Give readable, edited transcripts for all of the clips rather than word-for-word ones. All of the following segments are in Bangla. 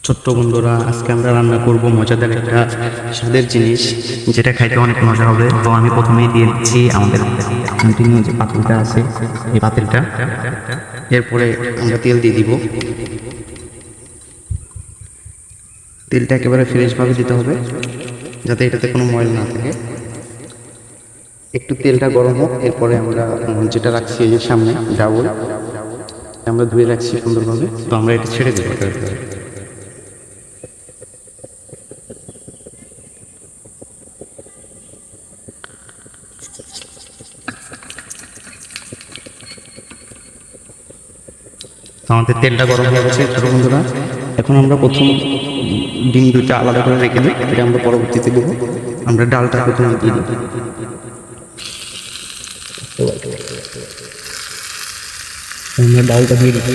ছোট্ট বন্ধুরা, আজকে আমরা রান্না করব মজাদার একটা স্বাদের জিনিস, যেটা খাইতে অনেক মজা হবে। তো আমি প্রথমেই দিয়ে দিচ্ছি আমাদের কন্টিনিউ যে পাতিলটা আছে, এই পাতিলটা। এরপরে আমরা তেল দিয়ে দিব। তেলটা একেবারে ফ্রেশভাবে দিতে হবে, যাতে এটাতে কোনো ময়লা না থাকে। একটু তেলটা গরম হোক, এরপরে আমরা যেটা রাখছি এই যে সামনে ডাউল, আমরা ধুয়ে রাখছি সুন্দরভাবে। তো আমরা এটা ছেড়ে দেবো। আমাদের তেলটা গরম হয়ে গেছে ছোটো বন্ধুরা। এখন আমরা প্রথম ডিম দুইটা আলাদা করে রেখে দিই, এটা আমরা পরবর্তীতে দেবো। আমরা ডালটা প্রথমে দিয়ে দিই। আমরা ডালটা দিয়ে দিচ্ছি।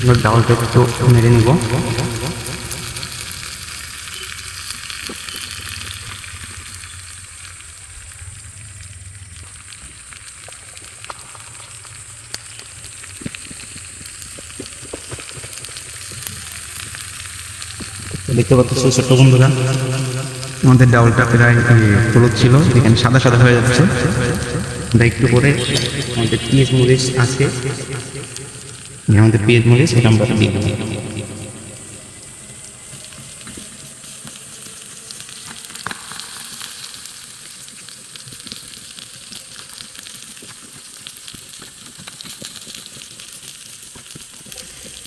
আমরা ডালটা একটু মেরে নিব। দেখতে পাচ্ছ ছোট্ট বন্ধুরা, আমাদের ডাউলটা প্রায় হলুদ ছিল, এখানে সাদা সাদা হয়ে যাচ্ছে। আমরা একটু করে আমাদের পেঁয়াজ মরিচ আছে, আমাদের পেঁয়াজ মরিচ এটা আমরা দিয়ে দেবো।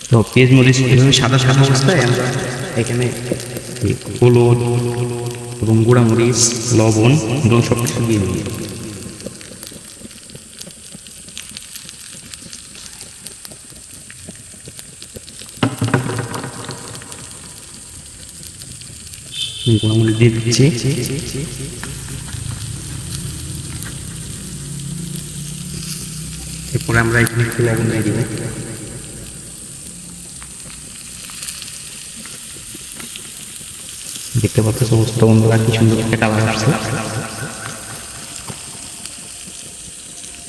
তো পেঁয়াজ মরিচ সাদা সাদা অবস্থায় আমরা এখানে হলুদ এবং গুঁড়ামরিচ, লবণ এবং সব কিছু দিয়ে দিই। গুঁড়ামরিচ দিয়ে দিচ্ছি। এরপরে আমরা এখানে একটু লবণ দিয়ে দিব। দেখতে পাচ্ছ সমস্ত বন্ধুরা, কি সুন্দর একটা কালার আসছে।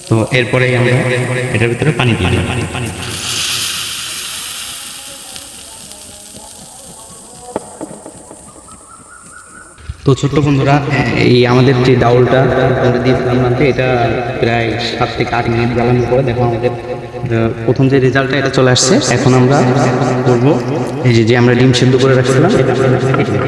তো এরপরে আমরা এটার ভিতরে পানি দিয়ে দিই। তো ছোট্ট বন্ধুরা, এই আমাদের যে ডাউলটা দিয়ে বানাতে, এটা প্রায় 7 থেকে 8 মিনিট জ্বালানোর পরে দেখো আমাদের প্রথম যে রেজাল্টটা এটা চলে আসছে। এখন আমরা করবো এই যে আমরা ডিম সেদ্ধ করে রাখছিলাম, এটা আমরা কেটে নেব।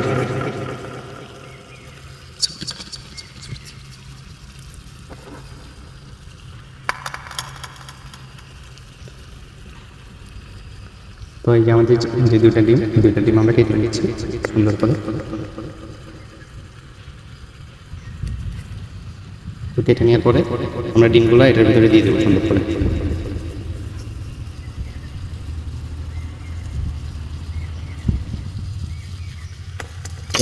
তো এই যে আমাদের যে দুইটা ডিম আমরা কেটে নিচ্ছি সুন্দর করে। কেটে নেওয়ার পরে আমরা ডিমগুলো এটার ভিতরে দিয়ে দেবো সুন্দর করে।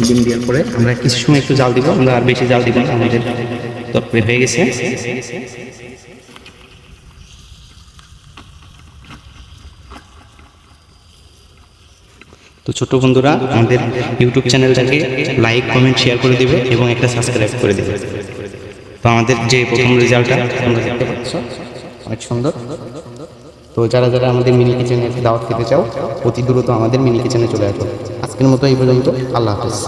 ডিম দেওয়ার পরে আমরা কিছু সময় একটু জাল দিব, আমরা আর বেশি জাল দিব না, আমাদের তরকারি হয়ে গেছে। তো ছোট বন্ধুরা, আমাদের ইউটিউব চ্যানেলটাকে লাইক, কমেন্ট, শেয়ার করে দিবে এবং একটা সাবস্ক্রাইব করে দিবে। তো আমাদের যে প্রথম রেজাল্টটা তোমরা দেখতে পাচ্ছ, অনেক সুন্দর। তো যারা যারা আমাদের মিনি কিচেনে দাওয়াত খেতে চাও, অতি দ্রুত আমাদের মিনি কিচেনে চলে আসো। আজকের মতো এই পর্যন্ত। আল্লাহ হাফেজ।